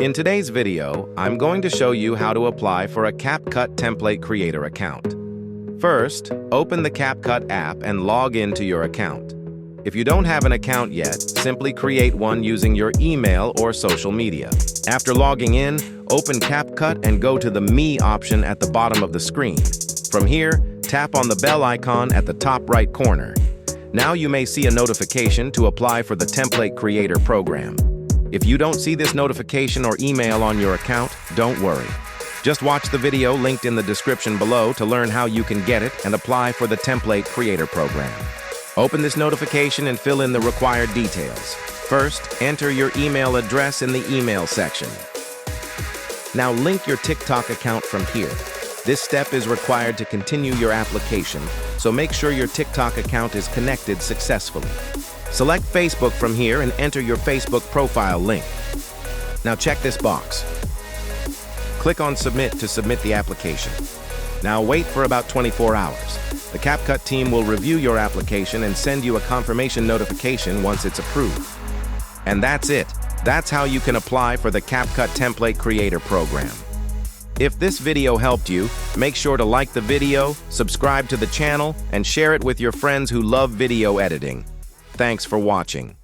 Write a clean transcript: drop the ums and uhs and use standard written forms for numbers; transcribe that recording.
In today's video, I'm going to show you how to apply for a CapCut Template Creator account. First, open the CapCut app and log into your account. If you don't have an account yet, simply create one using your email or social media. After logging in, open CapCut and go to the Me option at the bottom of the screen. From here, tap on the bell icon at the top right corner. Now you may see a notification to apply for the Template Creator program. If you don't see this notification or email on your account, don't worry. Just watch the video linked in the description below to learn how you can get it and apply for the Template Creator program. Open this notification and fill in the required details. First, enter your email address in the email section. Now link your TikTok account from here. This step is required to continue your application, so make sure your TikTok account is connected successfully. Select Facebook from here and enter your Facebook profile link. Now check this box. Click on Submit to submit the application. Now wait for about 24 hours. The CapCut team will review your application and send you a confirmation notification once it's approved. And that's it. That's how you can apply for the CapCut Template Creator program. If this video helped you, make sure to like the video, subscribe to the channel, and share it with your friends who love video editing. Thanks for watching.